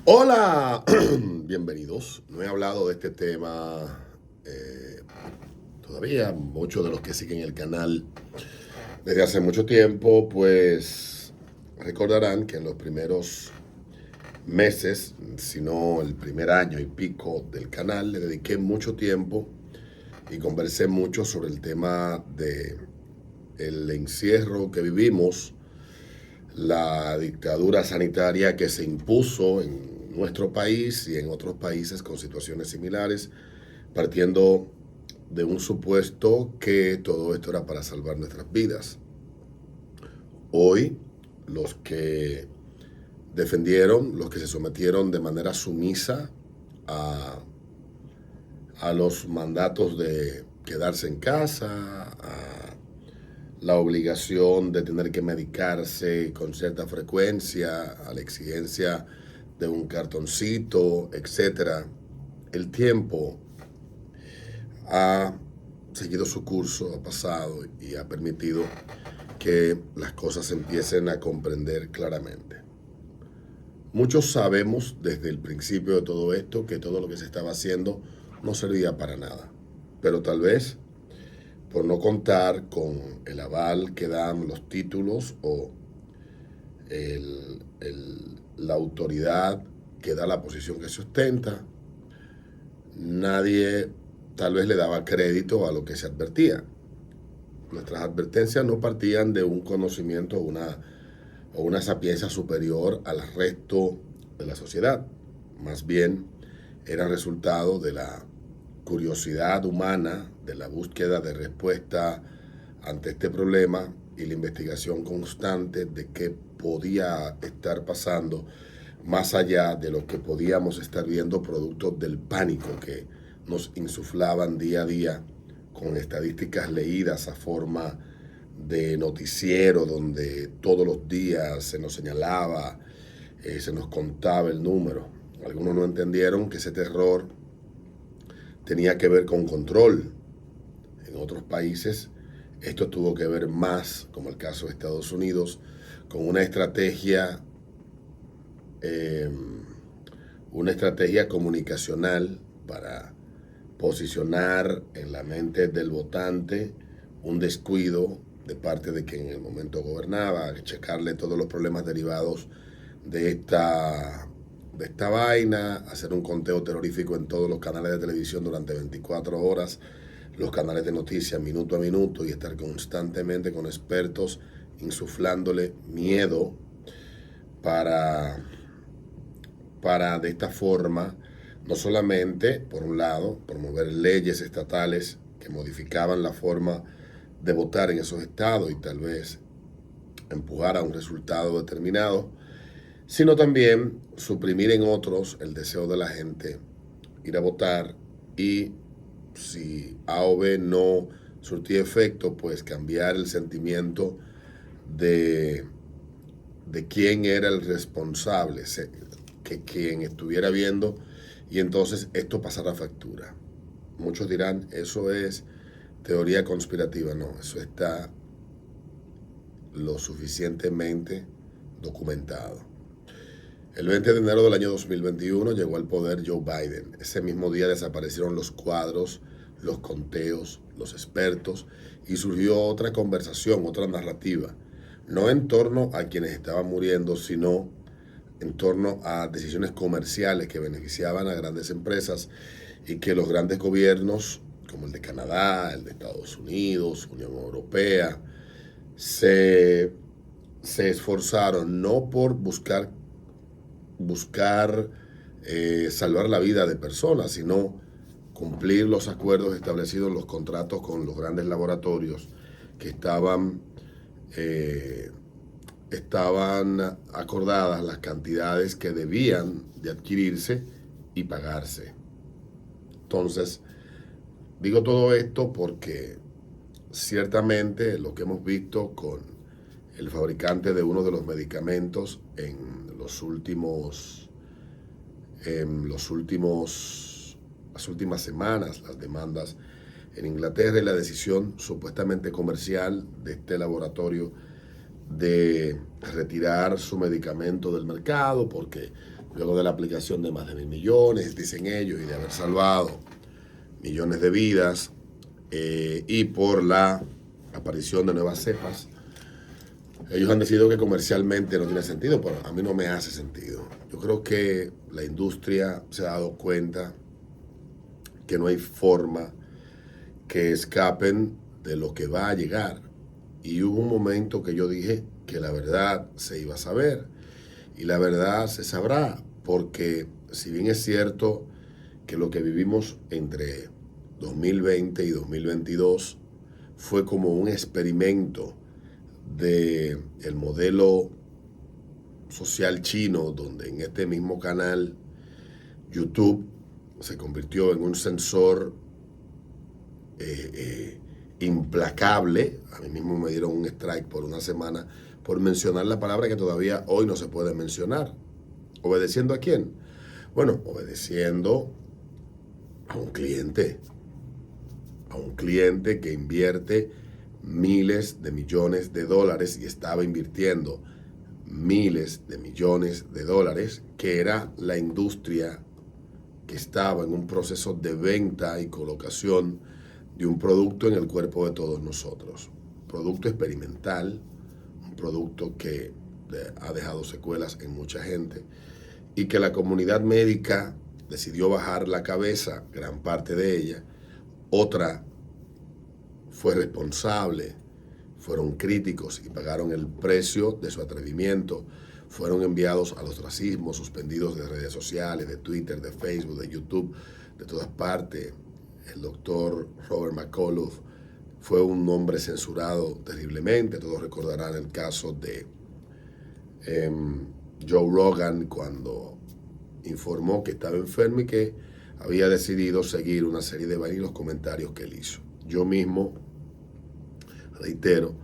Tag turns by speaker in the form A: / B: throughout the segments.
A: Hola, bienvenidos. No he hablado de este tema todavía. Muchos de los que siguen el canal desde hace mucho tiempo, pues recordarán que en los primeros meses, si no el primer año y pico del canal, le dediqué mucho tiempo y conversé mucho sobre el tema de el encierro que vivimos, la dictadura sanitaria que se impuso en nuestro país y en otros países con situaciones similares, partiendo de un supuesto que todo esto era para salvar nuestras vidas. Hoy, los que defendieron, los que se sometieron de manera sumisa a, a los mandatos de quedarse en casa, a la obligación de tener que medicarse con cierta frecuencia, a la exigencia de un cartoncito, etcétera. El tiempo ha seguido su curso, ha pasado y ha permitido que las cosas se empiecen a comprender claramente. Muchos sabemos desde el principio de todo esto que todo lo que se estaba haciendo no servía para nada, pero tal vez por no contar con el aval que dan los títulos o la autoridad que da la posición que se ostenta, nadie tal vez le daba crédito a lo que se advertía. Nuestras advertencias no partían de un conocimiento o una sapiencia superior al resto de la sociedad. Más bien eran resultado de la curiosidad humana, de la búsqueda de respuesta ante este problema y la investigación constante de qué podía estar pasando más allá de lo que podíamos estar viendo producto del pánico que nos insuflaban día a día con estadísticas leídas a forma de noticiero donde todos los días se nos señalaba, se nos contaba el número. Algunos no entendieron que ese terror tenía que ver con control. En otros países esto tuvo que ver más, como el caso de Estados Unidos, con eh, una estrategia comunicacional para posicionar en la mente del votante un descuido de parte de quien en el momento gobernaba, checarle todos los problemas derivados de esta vaina, hacer un conteo terrorífico en todos los canales de televisión durante 24 horas, los canales de noticias minuto a minuto y estar constantemente con expertos insuflándole miedo para, para de esta forma no solamente, por un lado, promover leyes estatales que modificaban la forma de votar en esos estados y tal vez empujar a un resultado determinado, sino también suprimir en otros el deseo de la gente ir a votar y si A o B no surtía efecto, pues cambiar el sentimiento de, de quién era el responsable, que quien estuviera viendo y entonces esto pasará factura. Muchos dirán, eso es teoría conspirativa. No, eso está lo suficientemente documentado. El 20 de enero del año 2021 llegó al poder Joe Biden. Ese mismo día desaparecieron los cuadros, los conteos, los expertos y surgió otra conversación, otra narrativa. No en torno a quienes estaban muriendo, sino en torno a decisiones comerciales que beneficiaban a grandes empresas y que los grandes gobiernos, como el de Canadá, el de Estados Unidos, Unión Europea, se, se esforzaron no por buscar salvar la vida de personas, sino cumplir los acuerdos establecidos en los contratos con los grandes laboratorios que estaban acordadas las cantidades que debían de adquirirse y pagarse. Entonces, digo todo esto porque ciertamente lo que hemos visto con el fabricante de uno de los medicamentos las últimas semanas, las demandas en Inglaterra y la decisión supuestamente comercial de este laboratorio de retirar su medicamento del mercado porque luego de la aplicación de más de 1.000 millones, dicen ellos, y de haber salvado millones de vidas, y por la aparición de nuevas cepas, ellos han decidido que comercialmente no tiene sentido, pero a mí no me hace sentido. Yo creo que la industria se ha dado cuenta que no hay forma que escapen de lo que va a llegar. Y hubo un momento que yo dije que la verdad se iba a saber. Y la verdad se sabrá, porque si bien es cierto que lo que vivimos entre 2020 y 2022 fue como un experimento del modelo social chino, donde en este mismo canal YouTube se convirtió en un sensor implacable. A mí mismo me dieron un strike por una semana por mencionar la palabra que todavía hoy no se puede mencionar. ¿Obedeciendo a quién? Bueno, obedeciendo a un cliente que invierte miles de millones de dólares y estaba invirtiendo miles de millones de dólares, que era la industria que estaba en un proceso de venta y colocación de un producto en el cuerpo de todos nosotros. Producto experimental, un producto que ha dejado secuelas en mucha gente y que la comunidad médica decidió bajar la cabeza, gran parte de ella. Otra fue responsable, fueron críticos y pagaron el precio de su atrevimiento. Fueron enviados al ostracismo, suspendidos de redes sociales, de Twitter, de Facebook, de YouTube, de todas partes. El doctor Robert McCullough fue un hombre censurado terriblemente. Todos recordarán el caso de Joe Rogan, cuando informó que estaba enfermo y que había decidido seguir una serie de vainas y los comentarios que él hizo. Yo mismo, reitero,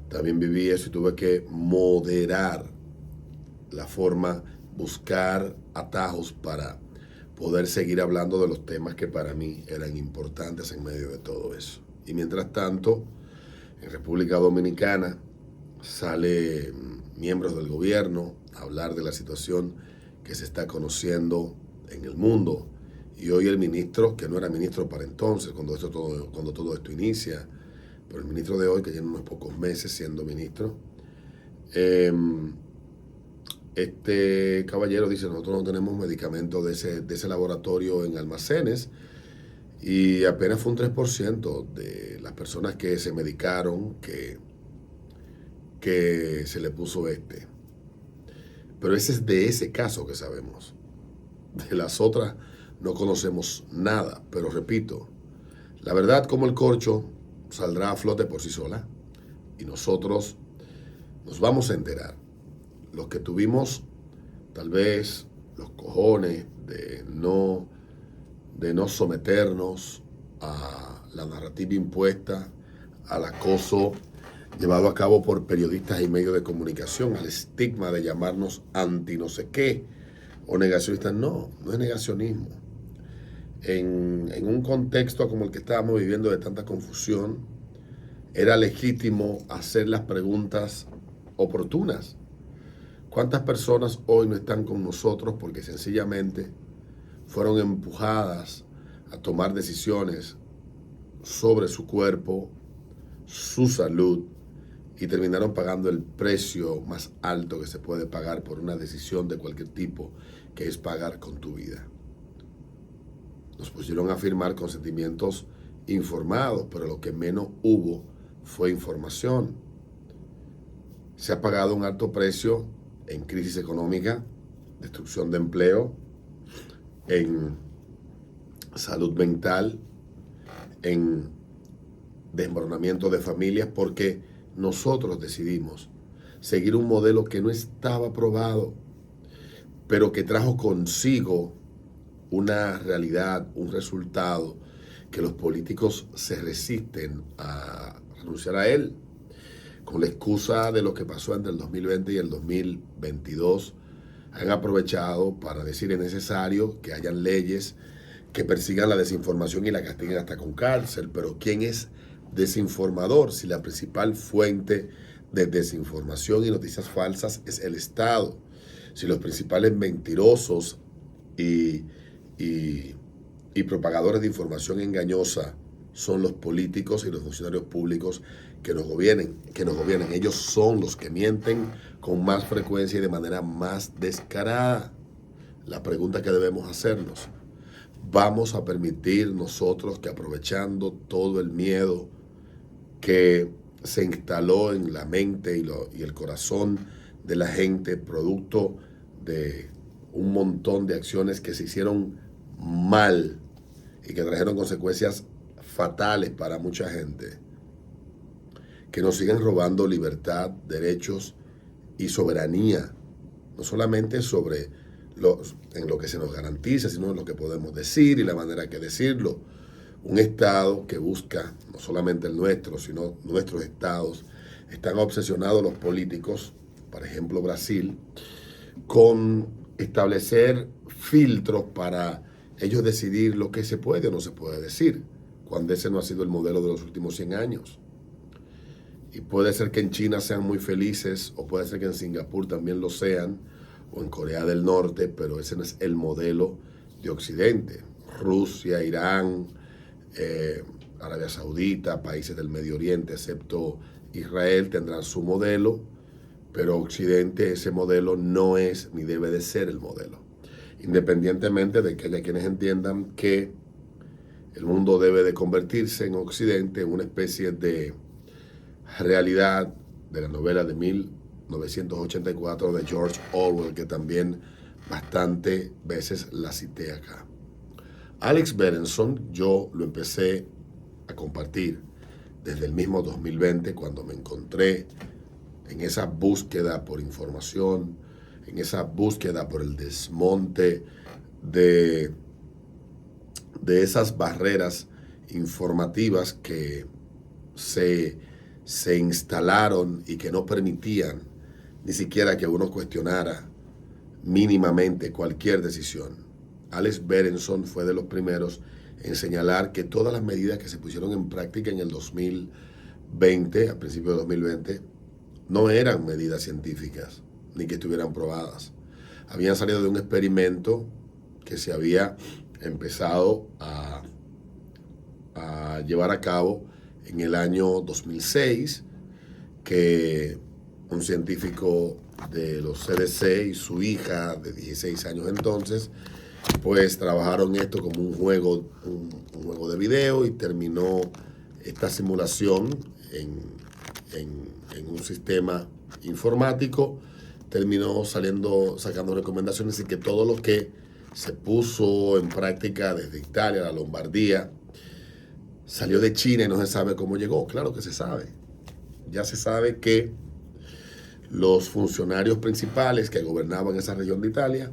A: también viví eso y tuve que moderar la forma, buscar atajos para poder seguir hablando de los temas que para mí eran importantes en medio de todo eso. Y mientras tanto, en República Dominicana salen miembros del gobierno a hablar de la situación que se está conociendo en el mundo. Y hoy el ministro, que no era ministro para entonces, cuando todo esto inicia, pero el ministro de hoy, que lleva unos pocos meses siendo ministro, este caballero dice: nosotros no tenemos medicamentos de ese laboratorio en almacenes, y apenas fue un 3% de las personas que se medicaron que se le puso este. Pero ese es de ese caso que sabemos. De las otras no conocemos nada, pero repito, la verdad como el corcho saldrá a flote por sí sola y nosotros nos vamos a enterar. Los que tuvimos tal vez los cojones de no someternos a la narrativa impuesta, al acoso llevado a cabo por periodistas y medios de comunicación, al estigma de llamarnos anti no sé qué o negacionistas. No es negacionismo. En un contexto como el que estábamos viviendo de tanta confusión, era legítimo hacer las preguntas oportunas. ¿Cuántas personas hoy no están con nosotros porque sencillamente fueron empujadas a tomar decisiones sobre su cuerpo, su salud, y terminaron pagando el precio más alto que se puede pagar por una decisión de cualquier tipo, que es pagar con tu vida? Nos pusieron a firmar consentimientos informados, pero lo que menos hubo fue información. Se ha pagado un alto precio en crisis económica, destrucción de empleo, en salud mental, en desmoronamiento de familias, porque nosotros decidimos seguir un modelo que no estaba probado, pero que trajo consigo una realidad, un resultado que los políticos se resisten a renunciar a él, con la excusa de lo que pasó entre el 2020 y el 2022. Han aprovechado para decir: es necesario que hayan leyes que persigan la desinformación y la castiguen hasta con cárcel. Pero ¿quién es desinformador si la principal fuente de desinformación y noticias falsas es el Estado? si los principales mentirosos y, y propagadores de información engañosa son los políticos y los funcionarios públicos que nos gobiernen, ellos son los que mienten con más frecuencia y de manera más descarada. La pregunta que debemos hacernos: ¿vamos a permitir nosotros que, aprovechando todo el miedo que se instaló en la mente y el corazón de la gente, producto de un montón de acciones que se hicieron mal y que trajeron consecuencias fatales para mucha gente, que nos siguen robando libertad, derechos y soberanía, no solamente en lo que se nos garantiza, sino en lo que podemos decir y la manera que decirlo? Un Estado que busca, no solamente el nuestro, sino nuestros estados, están obsesionados los políticos, por ejemplo Brasil, con establecer filtros para ellos decidir lo que se puede o no se puede decir, cuando ese no ha sido el modelo de los últimos 100 años. Y puede ser que en China sean muy felices, o puede ser que en Singapur también lo sean, o en Corea del Norte, pero ese no es el modelo de Occidente. Rusia, Irán, Arabia Saudita, países del Medio Oriente, excepto Israel, tendrán su modelo, pero Occidente, ese modelo no es ni debe de ser el modelo. Independientemente de que haya quienes entiendan que el mundo debe de convertirse en Occidente en una especie de realidad de la novela de 1984 de George Orwell, que también bastantes veces la cité acá. Alex Berenson, yo lo empecé a compartir desde el mismo 2020, cuando me encontré en esa búsqueda por información, en esa búsqueda por el desmonte de esas barreras informativas que se instalaron y que no permitían ni siquiera que uno cuestionara mínimamente cualquier decisión. Alex Berenson fue de los primeros en señalar que todas las medidas que se pusieron en práctica en el 2020, a principios de 2020, no eran medidas científicas, ni que estuvieran probadas. Habían salido de un experimento que se había empezado a llevar a cabo en el año 2006, que un científico de los CDC y su hija de 16 años entonces, pues trabajaron esto como un juego de video, y terminó esta simulación en un sistema informático, terminó sacando recomendaciones, y que todo lo que se puso en práctica desde Italia, la Lombardía, salió de China y no se sabe cómo llegó. Claro que se sabe. Ya se sabe que los funcionarios principales que gobernaban esa región de Italia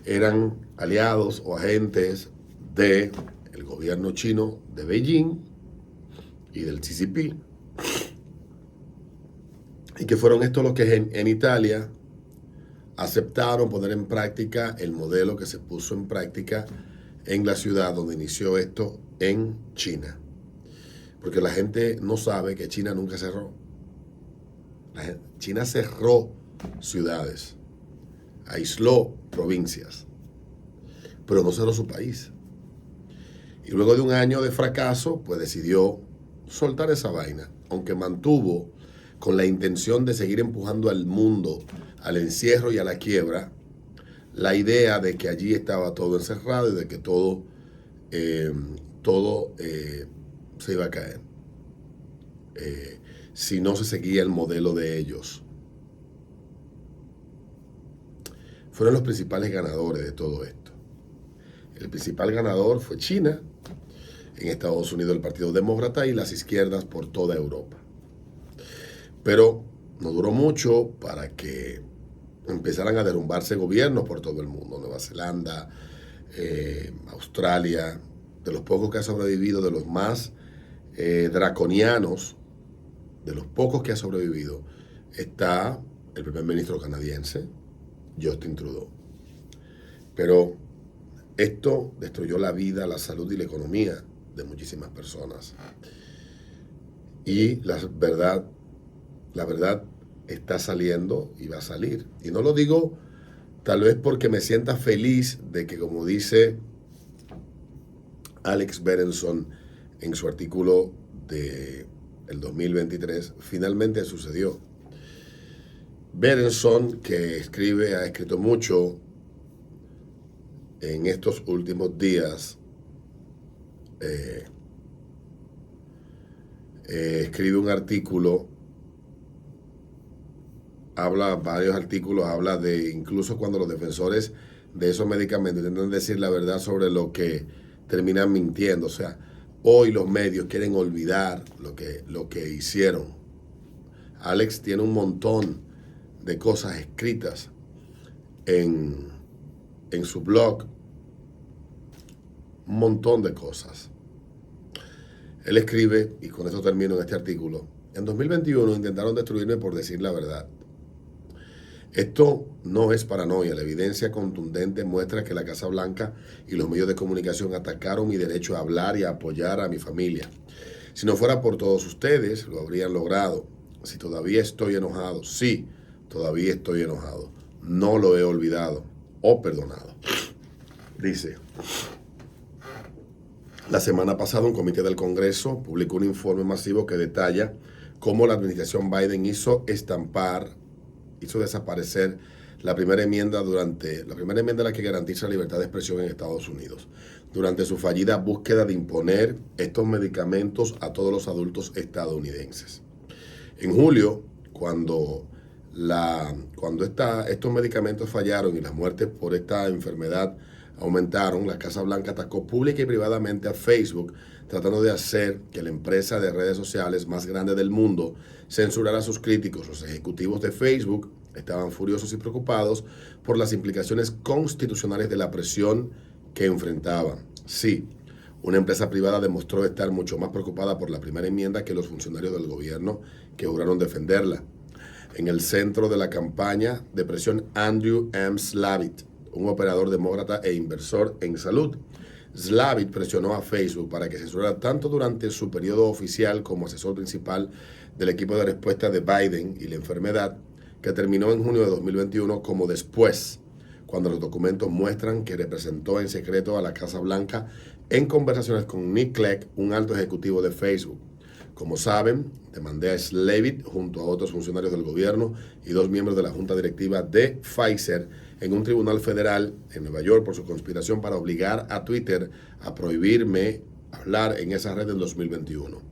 A: eran aliados o agentes del gobierno chino de Beijing y del CCP. Y que fueron estos los que en Italia aceptaron poner en práctica el modelo que se puso en práctica en la ciudad donde inició esto, en China. Porque la gente no sabe que China nunca cerró. China cerró ciudades, aisló provincias, pero no cerró su país. Y luego de un año de fracaso, pues decidió soltar esa vaina, aunque mantuvo con la intención de seguir empujando al mundo al encierro y a la quiebra, la idea de que allí estaba todo encerrado y de que todo se iba a caer si no se seguía el modelo de ellos. Fueron los principales ganadores de todo esto. El principal ganador fue China, en Estados Unidos el Partido Demócrata y las izquierdas por toda Europa. Pero no duró mucho para que empezaran a derrumbarse gobiernos por todo el mundo. Nueva Zelanda, Australia, de los pocos que ha sobrevivido, de los más draconianos, de los pocos que ha sobrevivido, está el primer ministro canadiense, Justin Trudeau. Pero esto destruyó la vida, la salud y la economía de muchísimas personas. Y la verdad está saliendo y va a salir. Y no lo digo Tal vez porque me sienta feliz de que, como dice Alex Berenson en su artículo de el 2023, finalmente sucedió. Berenson, que ha escrito mucho en estos últimos días, escribe un artículo, varios artículos, habla de incluso cuando los defensores de esos medicamentos intentan decir la verdad sobre lo que terminan mintiendo. O sea, hoy los medios quieren olvidar lo que hicieron. Alex tiene un montón de cosas escritas en su blog, un montón de cosas. Él escribe, y con esto termino en este artículo: en 2021 intentaron destruirme por decir la verdad. Esto no es paranoia. La evidencia contundente muestra que la Casa Blanca y los medios de comunicación atacaron mi derecho a hablar y a apoyar a mi familia. Si no fuera por todos ustedes, lo habrían logrado. Si todavía estoy enojado, sí, todavía estoy enojado. No lo he olvidado o perdonado. Dice: la semana pasada un comité del Congreso publicó un informe masivo que detalla cómo la administración Biden hizo desaparecer la primera enmienda la que garantiza la libertad de expresión en Estados Unidos, durante su fallida búsqueda de imponer estos medicamentos a todos los adultos estadounidenses. En julio, cuando estos medicamentos fallaron y las muertes por esta enfermedad aumentaron, la Casa Blanca atacó pública y privadamente a Facebook, tratando de hacer que la empresa de redes sociales más grande del mundo censurara a sus críticos. Los ejecutivos de Facebook estaban furiosos y preocupados por las implicaciones constitucionales de la presión que enfrentaban. Sí, una empresa privada demostró estar mucho más preocupada por la primera enmienda que los funcionarios del gobierno que juraron defenderla. En el centro de la campaña de presión, Andrew M. Slavitt, un operador demócrata e inversor en salud. Slavitt presionó a Facebook para que censurara tanto durante su periodo oficial como asesor principal del equipo de respuesta de Biden y la enfermedad, que terminó en junio de 2021, como después, cuando los documentos muestran que representó en secreto a la Casa Blanca en conversaciones con Nick Clegg, un alto ejecutivo de Facebook. Como saben, demandé a Slavitt junto a otros funcionarios del gobierno y 2 miembros de la junta directiva de Pfizer en un tribunal federal en Nueva York por su conspiración para obligar a Twitter a prohibirme hablar en esa red en 2021.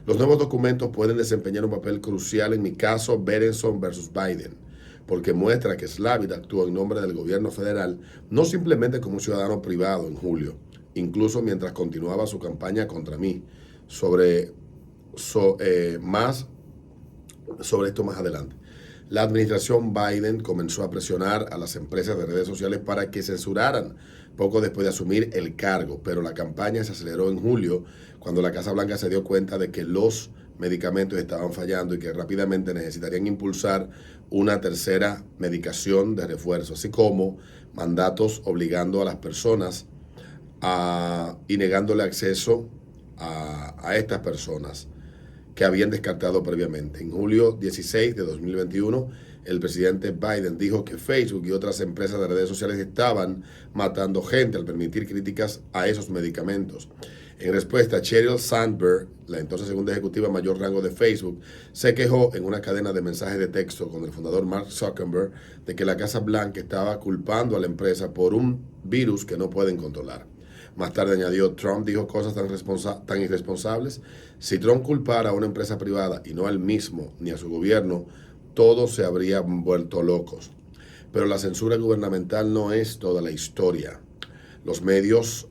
A: Los nuevos documentos pueden desempeñar un papel crucial en mi caso Berenson versus Biden, porque muestra que Slavitt actuó en nombre del gobierno federal, no simplemente como un ciudadano privado en julio, incluso mientras continuaba su campaña contra mí. Más sobre esto más adelante. La administración Biden comenzó a presionar a las empresas de redes sociales para que censuraran poco después de asumir el cargo, pero la campaña se aceleró en julio cuando la Casa Blanca se dio cuenta de que los medicamentos estaban fallando y que rápidamente necesitarían impulsar una tercera medicación de refuerzo, así como mandatos obligando a las personas y negándole acceso a estas personas que habían descartado previamente. En julio 16 de 2021, el presidente Biden dijo que Facebook y otras empresas de redes sociales estaban matando gente al permitir críticas a esos medicamentos. En respuesta, Sheryl Sandberg, la entonces segunda ejecutiva mayor rango de Facebook, se quejó en una cadena de mensajes de texto con el fundador Mark Zuckerberg de que la Casa Blanca estaba culpando a la empresa por un virus que no pueden controlar. Más tarde añadió: Trump dijo cosas tan irresponsables. Si Trump culpara a una empresa privada y no a él mismo ni a su gobierno, todos se habrían vuelto locos. Pero la censura gubernamental no es toda la historia. Los medios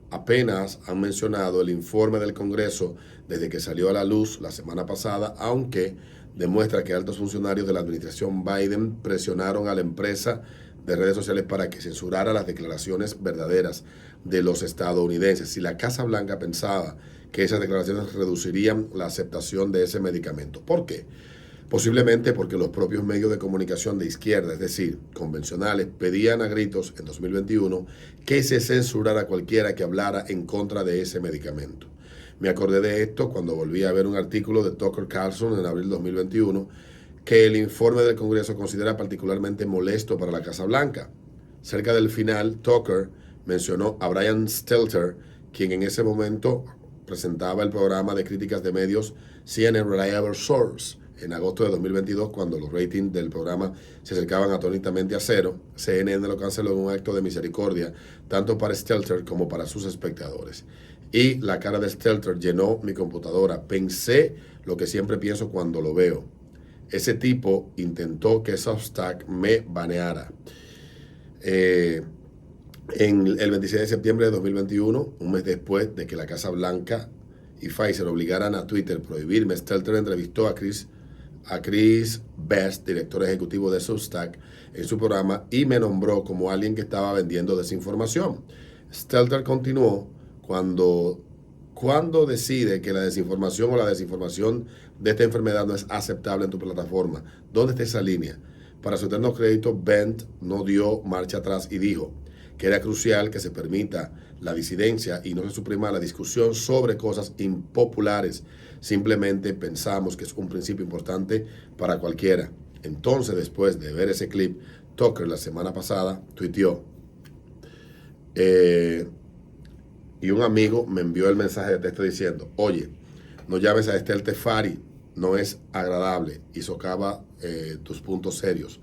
A: apenas han mencionado el informe del Congreso desde que salió a la luz la semana pasada, aunque demuestra que altos funcionarios de la administración Biden presionaron a la empresa de redes sociales para que censurara las declaraciones verdaderas de los estadounidenses. Si la Casa Blanca pensaba que esas declaraciones reducirían la aceptación de ese medicamento. ¿Por qué? Posiblemente porque los propios medios de comunicación de izquierda, es decir, convencionales, pedían a gritos en 2021 que se censurara a cualquiera que hablara en contra de ese medicamento. Me acordé de esto cuando volví a ver un artículo de Tucker Carlson en abril de 2021 que el informe del Congreso considera particularmente molesto para la Casa Blanca. Cerca del final, Tucker mencionó a Brian Stelter, quien en ese momento presentaba el programa de críticas de medios CNN Reliable Source. En agosto de 2022, cuando los ratings del programa se acercaban atónitamente a cero, CNN lo canceló en un acto de misericordia, tanto para Stelter como para sus espectadores. Y la cara de Stelter llenó mi computadora. Pensé lo que siempre pienso cuando lo veo. Ese tipo intentó que Substack me baneara. En el 26 de septiembre de 2021, un mes después de que la Casa Blanca y Pfizer obligaran a Twitter a prohibirme, Stelter entrevistó a Chris Best, director ejecutivo de Substack, en su programa y me nombró como alguien que estaba vendiendo desinformación. Stelter continuó: cuando decide que la desinformación o la desinformación de esta enfermedad no es aceptable en tu plataforma, ¿dónde está esa línea? Para su eterno crédito, Bent no dio marcha atrás y dijo que era crucial que se permita la disidencia y no se suprima la discusión sobre cosas impopulares. Simplemente pensamos que es un principio importante para cualquiera. Entonces, después de ver ese clip, Tucker la semana pasada tuiteó, y un amigo me envió el mensaje de texto diciendo: oye, no llames a Esther Tefari, no es agradable y socava tus puntos serios.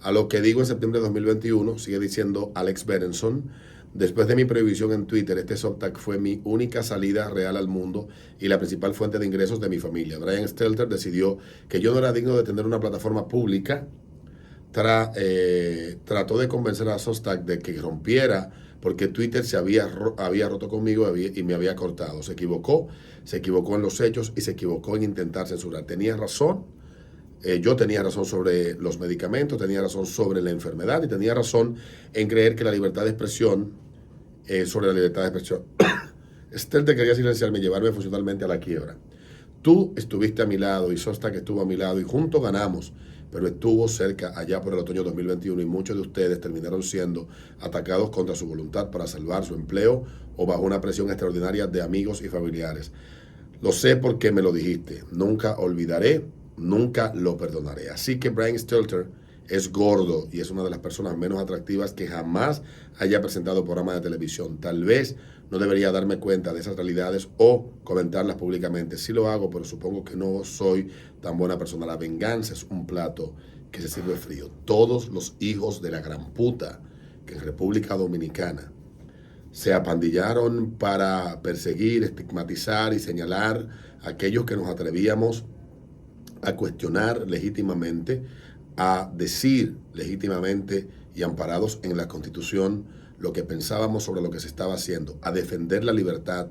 A: A lo que digo en septiembre de 2021, sigue diciendo Alex Berenson: después de mi prohibición en Twitter, este Substack fue mi única salida real al mundo y la principal fuente de ingresos de mi familia. Brian Stelter decidió que yo no era digno de tener una plataforma pública. Trató de convencer a Substack de que rompiera porque Twitter se había roto conmigo y me había cortado. Se equivocó en los hechos y se equivocó en intentar censurar. Tenía razón. Yo tenía razón sobre los medicamentos, tenía razón sobre la enfermedad y tenía razón en creer que la libertad de expresión, sobre la libertad de expresión. Esther te quería silenciarme y llevarme funcionalmente a la quiebra. Tú estuviste a mi lado y Substack estuvo a mi lado y juntos ganamos, pero estuvo cerca allá por el otoño 2021 y muchos de ustedes terminaron siendo atacados contra su voluntad para salvar su empleo o bajo una presión extraordinaria de amigos y familiares. Lo sé porque me lo dijiste. Nunca olvidaré, nunca lo perdonaré. Así que Brian Stelter es gordo y es una de las personas menos atractivas que jamás haya presentado programa de televisión. Tal vez no debería darme cuenta de esas realidades o comentarlas públicamente. Sí lo hago, pero supongo que no soy tan buena persona. La venganza es un plato que se sirve frío. Todos los hijos de la gran puta que en República Dominicana se apandillaron para perseguir, estigmatizar y señalar a aquellos que nos atrevíamos a cuestionar legítimamente, a decir legítimamente y amparados en la Constitución lo que pensábamos sobre lo que se estaba haciendo, a defender la libertad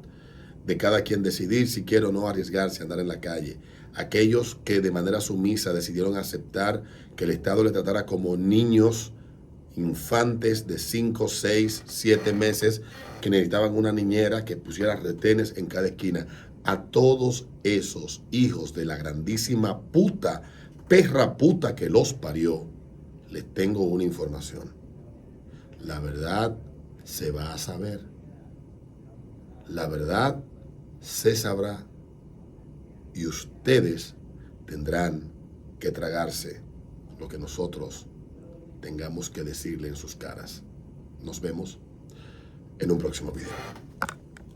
A: de cada quien decidir si quiere o no arriesgarse a andar en la calle. Aquellos que de manera sumisa decidieron aceptar que el Estado le tratara como niños, infantes de 5, 6, 7 meses que necesitaban una niñera que pusiera retenes en cada esquina. A todos esos hijos de la grandísima puta, perra puta que los parió, les tengo una información. La verdad se va a saber. La verdad se sabrá. Y ustedes tendrán que tragarse lo que nosotros tengamos que decirle en sus caras. Nos vemos en un próximo video.